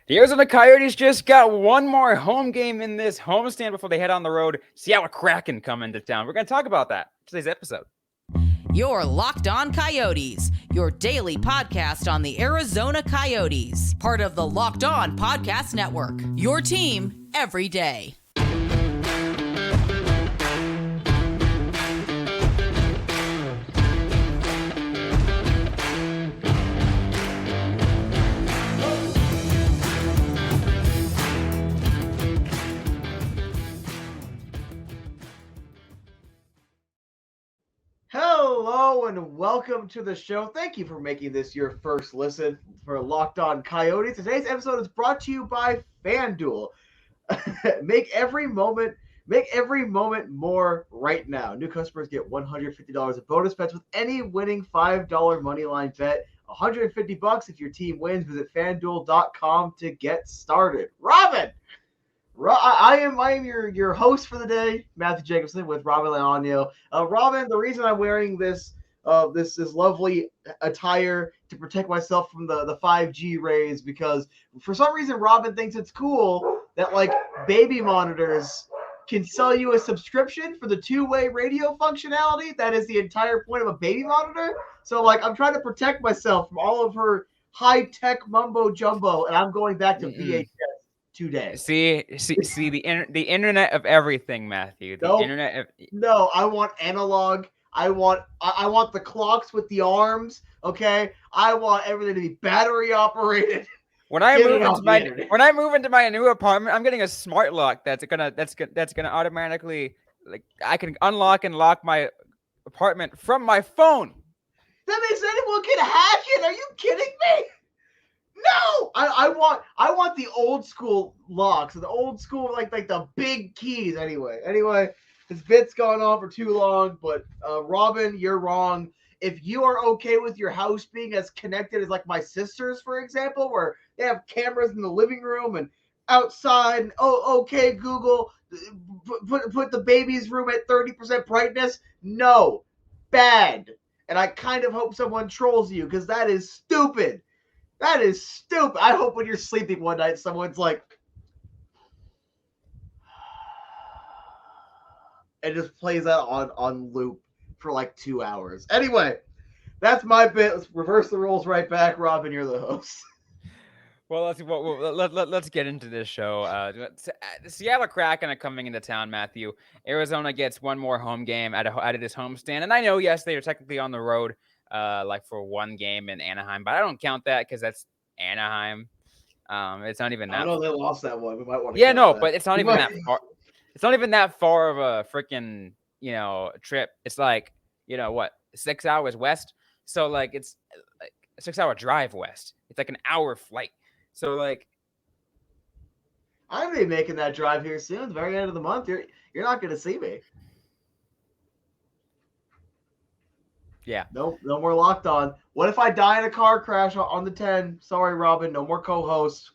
The Arizona Coyotes just got one more home game in this homestand before they head on the road. Seattle Kraken come into town. We're going to talk about that in today's episode. You're Locked On Coyotes, your daily podcast on the Arizona Coyotes, part of the Locked On Podcast Network. Your team every day. Hello and welcome to the show. Thank you for making this your first listen for Locked On Coyotes. Today's episode is brought to you by FanDuel. Make every moment more right now. New customers get $150 in bonus bets with any winning $5 moneyline bet. $150 if your team wins. Visit FanDuel.com to get started. Robyn! I am your host for the day, Matthew Jacobson, with Robyn and Matt. Robyn, the reason I'm wearing this lovely attire to protect myself from the 5G rays, because for some reason Robyn thinks it's cool that like baby monitors can sell you a subscription for the two-way radio functionality. That is the entire point of a baby monitor. So like I'm trying to protect myself from all of her high-tech mumbo jumbo, and I'm going back to VHS. Today. See the internet of everything, Matthew. No, I want analog. I want the clocks with the arms. Okay, I want everything to be battery operated. When I move into my new apartment, I'm getting a smart lock that's gonna automatically, like, I can unlock and lock my apartment from my phone. That means anyone can hack it. Are you kidding me? No, I want the old school locks, the old school like the big keys. Anyway, this bit's gone on for too long. But Robyn, you're wrong. If you are okay with your house being as connected as like my sister's, for example, where they have cameras in the living room and outside, and okay, Google, put the baby's room at 30% brightness. No, bad. And I kind of hope someone trolls you because that is stupid. That is stupid. I hope when you're sleeping one night, someone's like, and just plays that on loop for like 2 hours. Anyway, that's my bit. Let's reverse the roles right back. Robyn, you're the host. Well, let's get into this show. The Seattle Kraken are coming into town, Matthew. Arizona gets one more home game out of this homestand, and I know, yes, they are technically on the road. Like for one game in Anaheim, but I don't count that because that's Anaheim. It's not even that. I know they lost that one. We might want to. Yeah, no, but it's not even that far. It's not even that far of a freaking trip. It's like 6 hours west. So like it's like a 6-hour drive west. It's like an hour flight. So like I'm gonna be making that drive here soon. At the very end of the month, you're not gonna see me. Yeah. Nope, no more Locked On. What if I die in a car crash on the 10? Sorry, Robyn, no more co-host.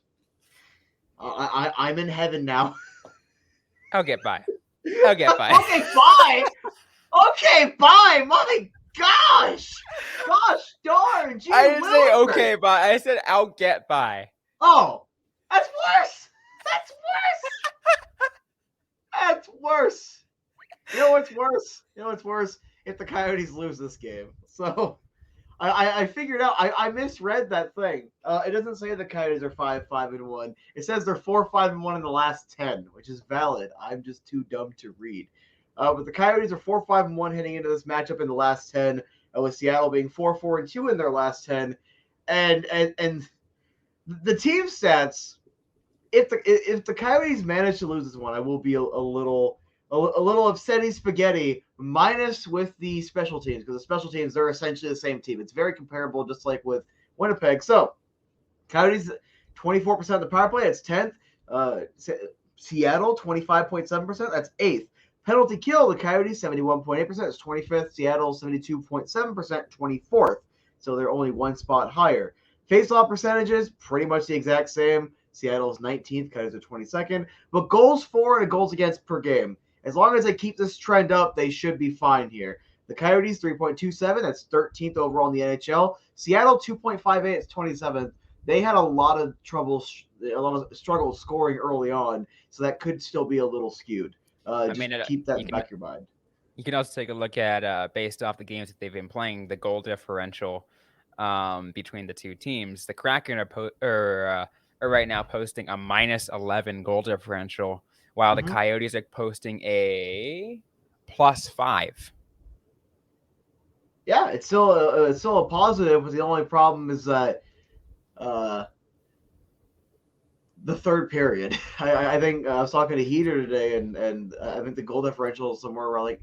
I'm in heaven now. I'll get by. Okay, bye. Okay, bye. My gosh darn. Gee, I didn't say okay bye. I said I'll get by. Oh, that's worse. That's worse. You know what's worse? If the Coyotes lose this game. So I figured out, I misread that thing. It doesn't say the Coyotes are 5-5-1. It says they're 4-5-1 in the last 10, which is valid. I'm just too dumb to read. But the Coyotes are 4-5-1 heading into this matchup in the last 10, with Seattle being 4-4-2 in their last 10. And the team stats, if the Coyotes manage to lose this one, I will be a little upsetty spaghetti, minus with the special teams, because the special teams, they're essentially the same team. It's very comparable, just like with Winnipeg. So, Coyotes, 24% of the power play, that's 10th. Seattle, 25.7%, that's 8th. Penalty kill, the Coyotes, 71.8%, that's 25th. Seattle, 72.7%, 24th. So they're only one spot higher. Face-off percentages, pretty much the exact same. Seattle's 19th, Coyotes are 22nd. But goals for and goals against per game. As long as they keep this trend up, they should be fine here. The Coyotes, 3.27. That's 13th overall in the NHL. Seattle, 2.58. It's 27th. They had a lot of trouble a lot of struggle scoring early on, so that could still be a little skewed. I Just mean, keep that you in the can back of your mind. you can also take a look at based off the games that they've been playing, the goal differential between the two teams. The Kraken are right now posting a -11 goal differential, while the Mm-hmm. Coyotes are posting a +5. Yeah, it's still a positive, but the only problem is that uh, the third period. I think I was talking to Heater today, and I think the goal differential is somewhere around like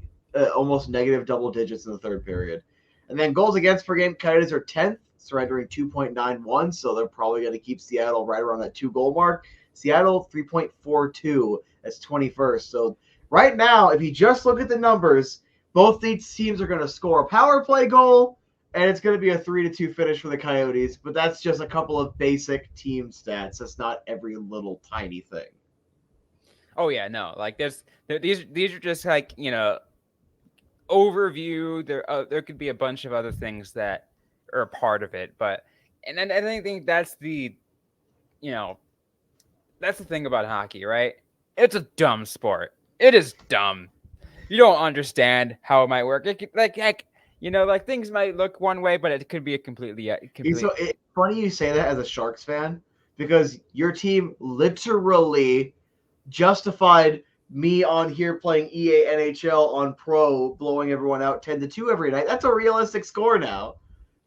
almost negative double digits in the third period. And then goals against per game, Coyotes are 10th, surrendering 2.91, so they're probably going to keep Seattle right around that 2 goal mark. Seattle 3.42, that's 21st. So right now, if you just look at the numbers, both these teams are going to score a power play goal, and it's going to be a 3-2 finish for the Coyotes. But that's just a couple of basic team stats. That's not every little tiny thing. Oh yeah, no, like these are just like overview. There could be a bunch of other things that are a part of it, but and then I think that's you know that's the thing about hockey, right? It's a dumb sport. It is dumb. You don't understand how it might work. It could, like heck, like things might look one way, but it could be a complete. So it's funny you say that as a Sharks fan because your team literally justified me on here playing EA NHL on Pro, blowing everyone out 10-2 every night. That's a realistic score now.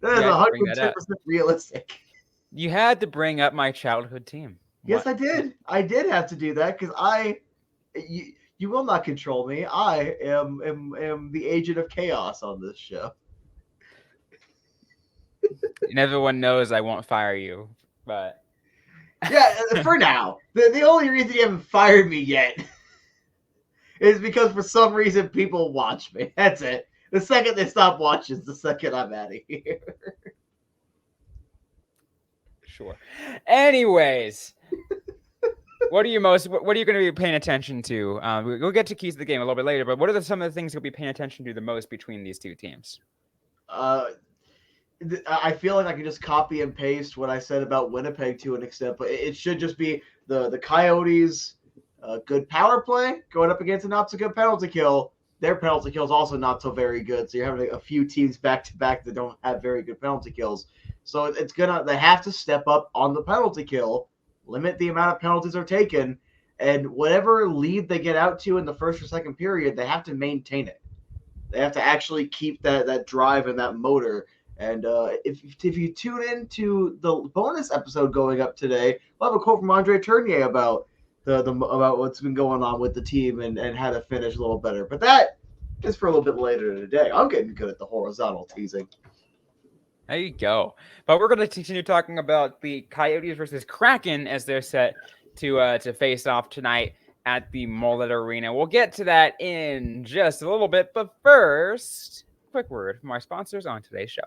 That is You had to bring that 110% up. realistic. You had to bring up my childhood team. Yes, What? I did. I did have to do that because you will not control me. I am the agent of chaos on this show. And everyone knows I won't fire you, but Yeah, for now. The only reason you haven't fired me yet is because for some reason people watch me. That's it. The second they stop watching is the second I'm out of here. sure. Anyways, what are you going to be paying attention to? We'll get to keys to the game a little bit later, but what are some of the things you'll be paying attention to the most between these two teams? I feel like I can just copy and paste what I said about Winnipeg to an extent, but it should just be the Coyotes' good power play going up against a not so good penalty kill. Their penalty kill is also not so very good, so you're having a few teams back to back that don't have very good penalty kills. So they have to step up on the penalty kill, limit the amount of penalties they're taken, and whatever lead they get out to in the first or second period, they have to maintain it. They have to actually keep that drive and that motor. And if you tune in to the bonus episode going up today, we'll have a quote from Andre Tournier about about what's been going on with the team and how to finish a little better. But that is for a little bit later today. I'm getting good at the horizontal teasing. There you go. But we're going to continue talking about the Coyotes versus Kraken as they're set to face off tonight at the Mullet Arena. We'll get to that in just a little bit, but first, quick word from our sponsors on today's show.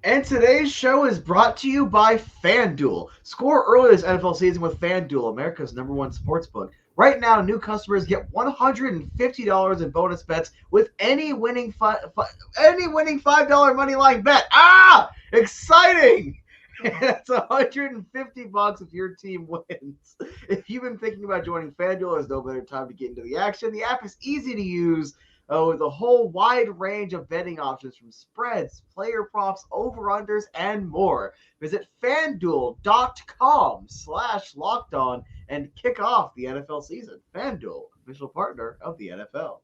And today's show is brought to you by FanDuel. Score early this NFL season with FanDuel, America's #1 sportsbook. Right now, new customers get $150 in bonus bets with any winning $5 money line bet. Ah, exciting! That's $150 if your team wins. If you've been thinking about joining FanDuel, there's no better time to get into the action. The app is easy to use with a whole wide range of betting options from spreads, player props, over-unders, and more. Visit FanDuel.com/lockedon and kick off the NFL season. FanDuel, official partner of the NFL.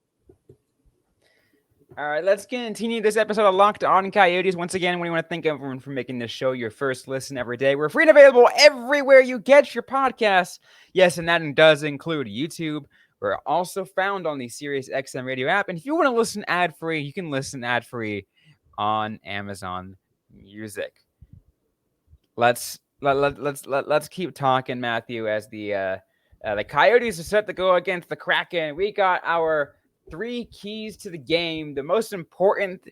All right, let's continue this episode of Locked On Coyotes. Once again, we want to thank everyone for making this show your first listen every day. We're free and available everywhere you get your podcasts. Yes, and that does include YouTube. We're also found on the SiriusXM radio app. And if you want to listen ad-free, you can listen ad-free on Amazon Music. Let's keep talking, Matthew, as the Coyotes are set to go against the Kraken. We got our 3 keys to the game. The most important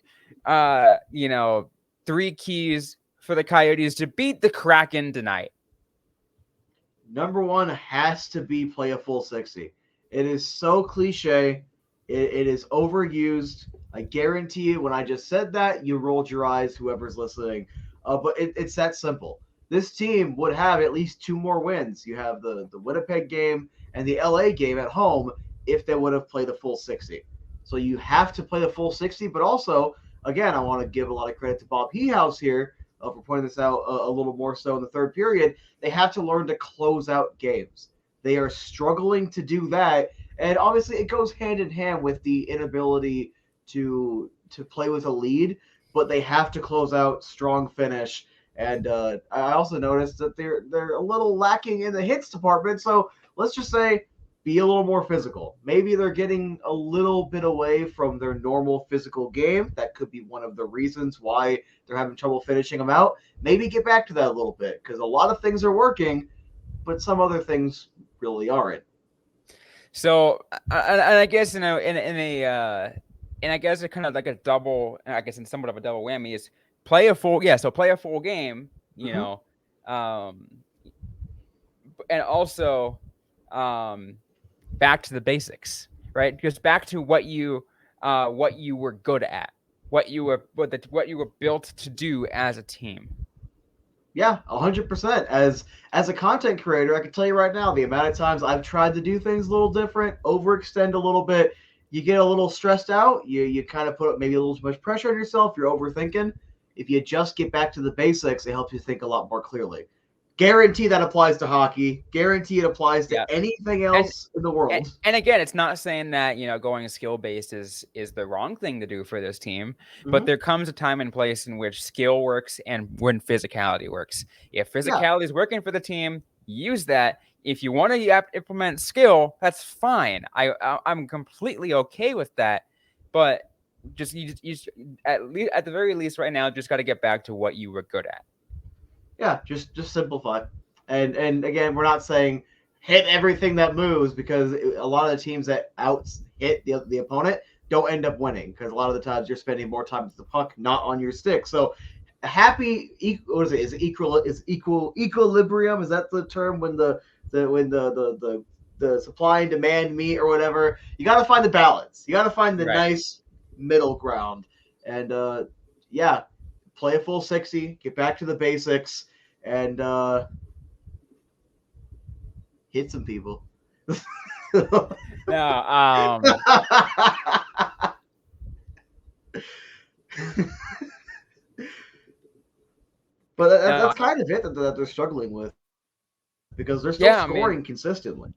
3 keys for the Coyotes to beat the Kraken tonight. Number 1 has to be play a full 60. It is so cliche. It is overused. I guarantee you when I just said that, you rolled your eyes, whoever's listening. But it's that simple. this team would have at least 2 more wins. You have the Winnipeg game and the LA game at home if they would have played a full 60. So you have to play the full 60, but also, again, I want to give a lot of credit to Bob Hehouse here for pointing this out a little more so in the third period. They have to learn to close out games. They are struggling to do that, and obviously it goes hand in hand with the inability to play with a lead, but they have to close out, strong finish. And I also noticed that they're a little lacking in the hits department. So let's just say be a little more physical. Maybe they're getting a little bit away from their normal physical game. That could be one of the reasons why they're having trouble finishing them out. Maybe get back to that a little bit because a lot of things are working, but some other things really aren't. So, and I guess, in a and I guess it's kind of like a double, I guess in somewhat of a double whammy is play a full game, you know, and also back to the basics, right? Just back to what you were good at, what you were built to do as a team. Yeah, 100%. As a content creator, I can tell you right now, the amount of times I've tried to do things a little different, overextend a little bit, you get a little stressed out. You kind of put maybe a little too much pressure on yourself. You're overthinking. If you just get back to the basics, it helps you think a lot more clearly. Guarantee that applies to hockey. Guarantee it applies to anything else in the world. And again, it's not saying that, going skill based is the wrong thing to do for this team, but there comes a time and place in which skill works and when physicality works. If physicality is working for the team, use that. If you want to implement skill, that's fine. I'm completely okay with that, but just you at the very least right now, just got to get back to what you were good at. Yeah, just simplify. And again, we're not saying hit everything that moves because a lot of the teams that hit the opponent don't end up winning because a lot of the times you're spending more time with the puck, not on your stick. So what is it? Is equilibrium? Is that the term when the supply and demand meet or whatever? You got to find the balance. You got to find the nice middle ground. And play a full 60, get back to the basics, and hit some people. No, but that's kind of it that they're struggling with because they're still scoring consistently.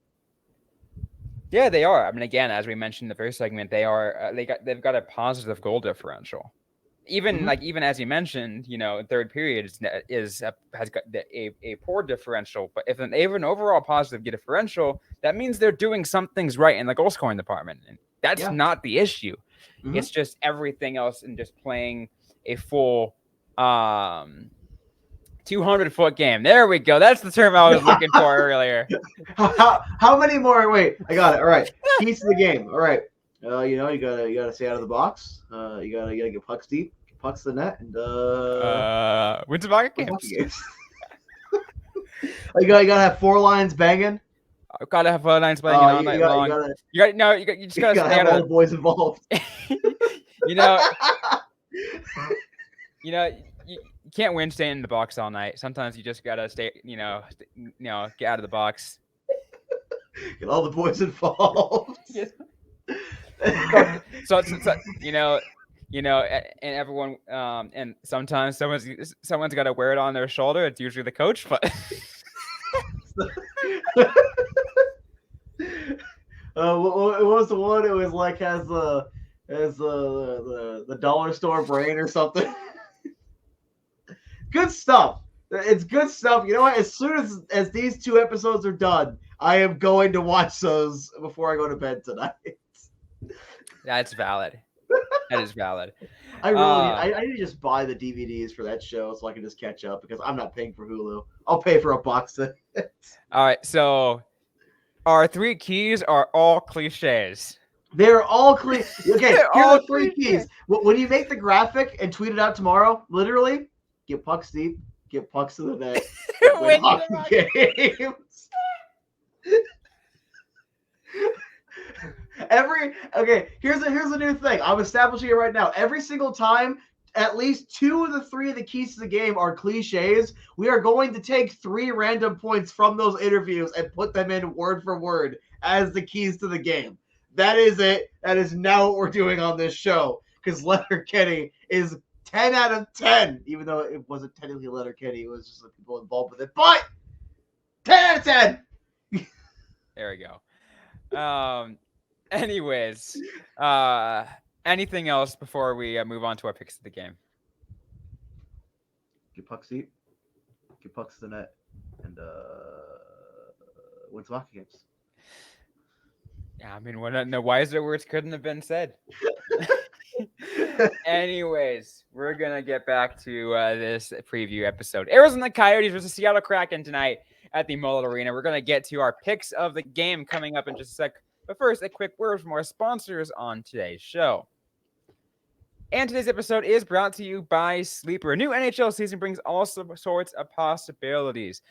Yeah, they are. I mean, again, as we mentioned in the first segment, they've got a positive goal differential. Even even as you mentioned, third period has got a poor differential. But if they have an overall positive differential, that means they're doing some things right in the goal scoring department. And that's not the issue. It's just everything else and just playing a full 200-foot game. There we go. That's the term I was looking for earlier. How many more? Wait, I got it. All right. Keys to the game. All right. You gotta stay out of the box. You gotta get pucks deep, get pucks to the net, and win some hockey games. You gotta have 4 lines banging. Gotta have 4 lines banging all night long. You just gotta stay have all the boys involved. You can't win staying in the box all night. Sometimes you just gotta stay. Get out of the box. Get all the boys involved. So and everyone, and sometimes someone's got to wear it on their shoulder. It's usually the coach, but what was the one? It was like as the dollar store brain or something. Good stuff. It's good stuff. You know what? As soon as these 2 episodes are done, I am going to watch those before I go to bed tonight. That's valid. That is valid. I need to just buy the DVDs for that show so I can just catch up because I'm not paying for Hulu. I'll pay for a box set. All right, so our 3 keys are all cliches. They're all cliches. Okay, here are the 3 keys. When you make the graphic and tweet it out tomorrow, literally, get pucks deep, get pucks to the net, win hockey games. Here's a new thing. I'm establishing it right now. Every single time at least 2 of the 3 of the keys to the game are cliches, we are going to take 3 random points from those interviews and put them in word for word as the keys to the game. That is it. That is now what we're doing on this show. Because Letterkenny is 10 out of 10, even though it wasn't technically Letterkenny. It was just the people involved with it. But 10 out of 10. There we go. Anyways, anything else before we move on to our picks of the game? Get pucks deep. Get pucks to the net. And win some hockey games. Yeah, I mean, no wiser words couldn't have been said. Anyways, we're going to get back to this preview episode. Arizona Coyotes versus Seattle Kraken tonight at the Mullet Arena. We're going to get to our picks of the game coming up in just a sec. But first, a quick word from our sponsors on today's show. And today's episode is brought to you by Sleeper. A new NHL season brings all sorts of possibilities.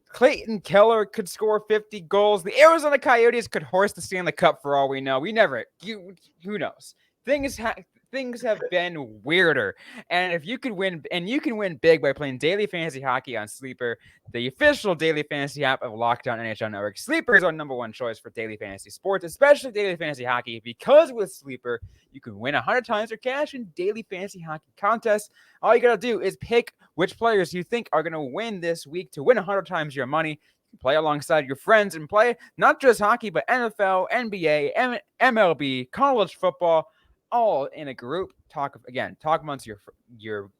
Clayton Keller could score 50 goals. The Arizona Coyotes could hoist the Stanley Cup for all we know. Who knows? Things have been weirder. And if you could win, and you can win big by playing daily fantasy hockey on Sleeper, the official daily fantasy app of Locked On NHL Network. Sleeper is our #1 choice for daily fantasy sports, especially daily fantasy hockey, because with Sleeper, you can win 100 times your cash in daily fantasy hockey contests. All you got to do is pick which players you think are going to win this week to win 100 times your money. You can play alongside your friends and play not just hockey, but NFL, NBA, MLB, college football, all in a group. Talk amongst your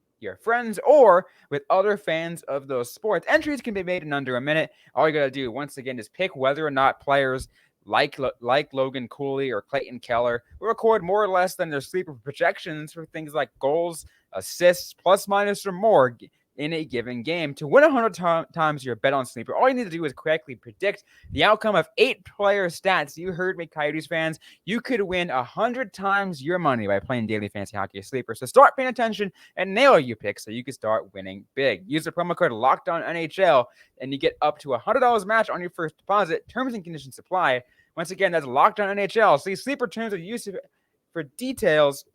friends or with other fans of those sports. Entries can be made in under a minute. All you got to do, once again, is pick whether or not players like Logan Cooley or Clayton Keller will record more or less than their Sleeper projections for things like goals, assists, plus, minus, or more in a given game. To win 100 times your bet on Sleeper, all you need to do is correctly predict the outcome of 8 player stats. You heard me, Coyotes fans. You could win 100 times your money by playing daily fantasy hockey Sleeper. So start paying attention and nail your picks so you can start winning big. Use the promo code LOCKEDONNHL and you get up to $100 match on your first deposit. Terms and conditions apply. Once again, that's LOCKEDONNHL. See Sleeper terms of use for details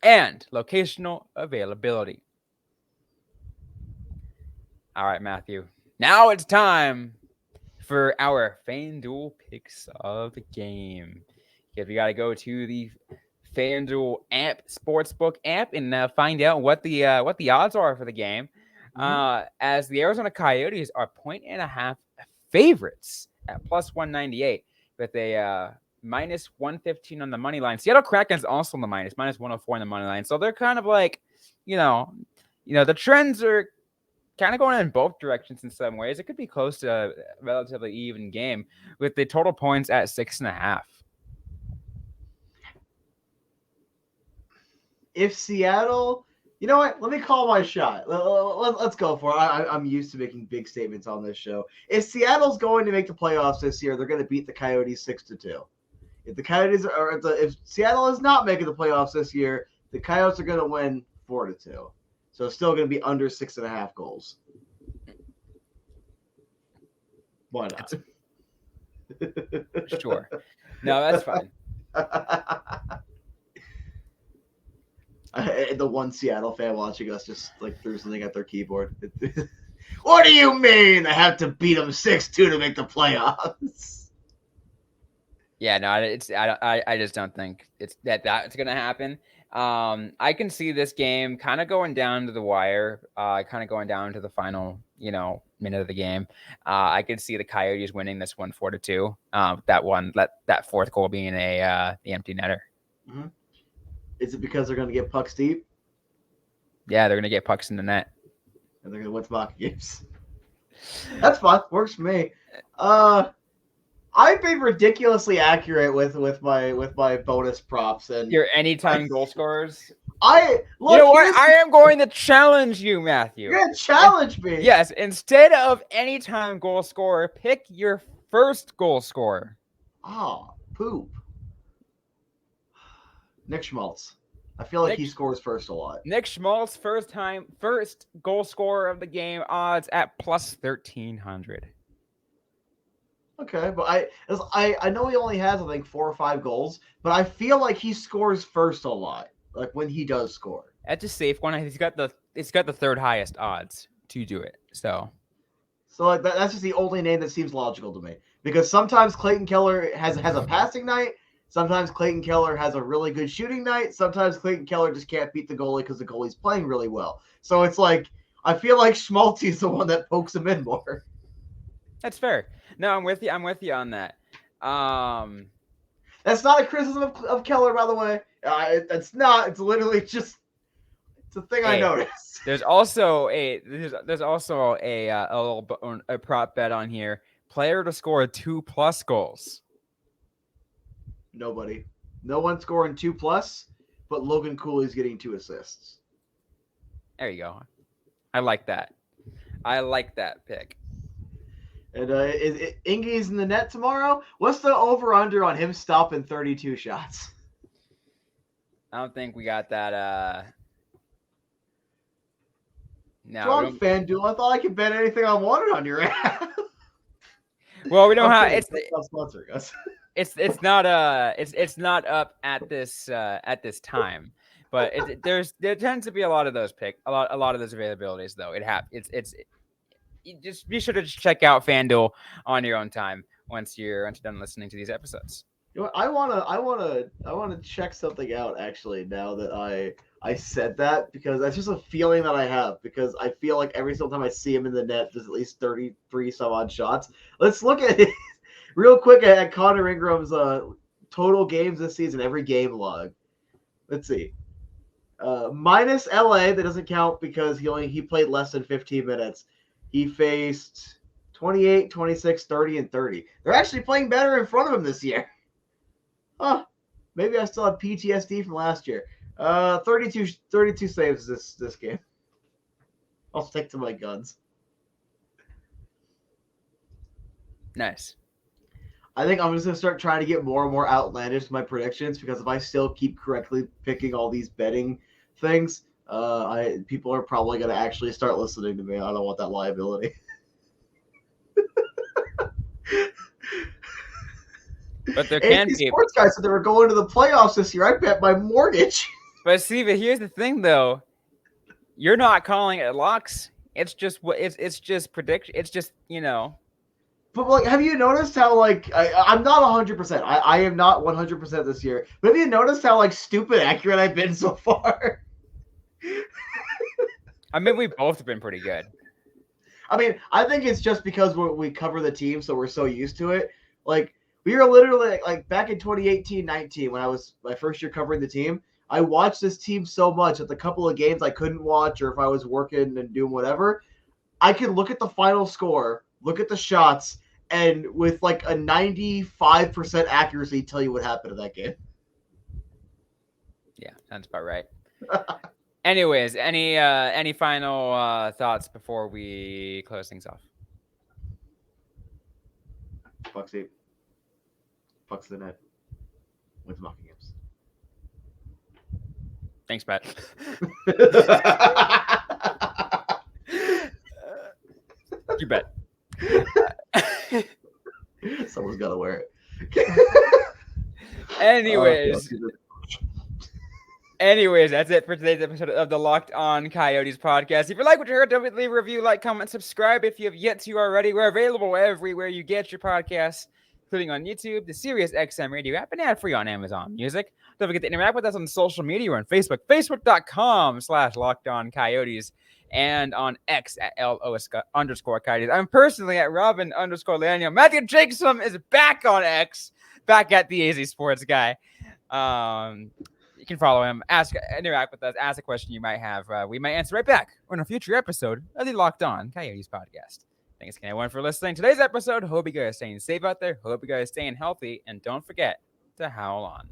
and locational availability. All right, Matthew. Now it's time for our FanDuel picks of the game. If you got to go to the FanDuel app, sportsbook app, and find out what the odds are for the game. As the Arizona Coyotes are 1.5 favorites at plus 198 with a minus 115 on the money line. Seattle Kraken's also on the minus 104 on the money line. So they're kind of like, the trends are kind of going in both directions in some ways. It could be close to a relatively even game with the total points at 6.5. If Seattle, you know what? Let me call my shot. Let's go for it. I'm used to making big statements on this show. If Seattle's going to make the playoffs this year, they're going to beat the Coyotes 6-2. If Seattle is not making the playoffs this year, the Coyotes are going to win 4-2. So it's still going to be under 6.5 goals. Why not? Sure. No, that's fine. The one Seattle fan watching us just like threw something at their keyboard. What do you mean? I have to beat them 6-2 to make the playoffs? Yeah, no, I just don't think that's gonna happen. I can see this game kind of going down to the wire, kind of going down to the final, minute of the game. I could see the Coyotes winning this one 4-2. That fourth goal being the empty netter. Mm-hmm. Is it because they're going to get pucks deep? Yeah, they're going to get pucks in the net. And they're going to win some hockey games. That's fun. Works for me. I've been ridiculously accurate with my bonus props and your anytime goal scorers. I am going to challenge you, Matthew. You're gonna challenge me. Yes, instead of anytime goal scorer, pick your first goal scorer. Oh, poop. Nick Schmaltz. I feel like he scores first a lot. Nick Schmaltz, first goal scorer of the game, odds at plus 1,300. Okay, but I know he only has, I think, 4 or 5 goals, but I feel like he scores first a lot, like when he does score. That's a safe one. It's got the third highest odds to do it. So like that's just the only name that seems logical to me. Because sometimes Clayton Keller has a passing night. Sometimes Clayton Keller has a really good shooting night. Sometimes Clayton Keller just can't beat the goalie because the goalie's playing really well. So it's like I feel like Schmaltzy's the one that pokes him in more. that's fair. No, I'm with you. I'm with you on that. That's not a criticism of Keller, by the way. It's not. It's literally just it's a thing I noticed. There's also a prop bet on here. Player to score 2+ goals. Nobody. No one scoring 2+, but Logan Cooley's getting 2 assists. There you go. I like that. I like that pick. And Ingie's in the net tomorrow. What's the over/under on him stopping 32 shots? I don't think we got that. No. Strong FanDuel. I thought I could bet anything I wanted on your app. Well, we don't have it's sponsoring us. It's not up at this time, but there tends to be a lot of those a lot of those availabilities though. You just be sure to check out FanDuel on your own time once you're done listening to these episodes. You know, I wanna check something out actually now that I said that, because that's just a feeling that I have, because I feel like every single time I see him in the net, there's at least 33 some odd shots. Let's look at it real quick at Connor Ingram's total games this season, every game log. Let's see. Minus LA, that doesn't count because he played less than 15 minutes. He faced 28, 26, 30, and 30. They're actually playing better in front of him this year. Huh. Maybe I still have PTSD from last year. 32 saves this game. I'll stick to my guns. Nice. I think I'm just going to start trying to get more and more outlandish with my predictions, because if I still keep correctly picking all these betting things, people are probably going to actually start listening to me. I don't want that liability. But there can be sports guys said they were going to the playoffs this year. I bet my mortgage. But here's the thing, though. You're not calling it locks. It's just prediction. It's just, But like, have you noticed how like I'm not 100%. I am not 100% this year. But have you noticed how like stupid accurate I've been so far? I mean, we've both been pretty good. I mean, I think it's just because we cover the team, so we're so used to it. Like, we were literally like back in 2018-19 when I was my first year covering the team. I watched this team so much that the couple of games I couldn't watch, or if I was working and doing whatever, I could look at the final score, look at the shots, and with like a 95% accuracy tell you what happened in that game. Yeah, that's about right. Anyways, any final thoughts before we close things off? Fuck's the net. With Mocking Games. Thanks, Pat. You bet. Someone's got to wear it. Anyways, that's it for today's episode of the Locked On Coyotes podcast. If you like what you heard, don't forget to leave a review, like, comment, subscribe if you have yet to already. We're available everywhere you get your podcasts, including on YouTube, the Sirius XM radio app, and ad-free on Amazon Music. Don't forget to interact with us on social media. We're on Facebook, facebook.com/LockedOnCoyotes, and on X at @LO_Coyotes. I'm personally at Robyn_Laniel. Matthew Jacobson is back on X, back at the AZ Sports Guy. You can follow him, interact with us, ask a question you might have. We might answer right back on a future episode of the Locked On Coyotes podcast. Thanks again, everyone, for listening to today's episode. Hope you guys are staying safe out there. Hope you guys are staying healthy. And don't forget to howl on.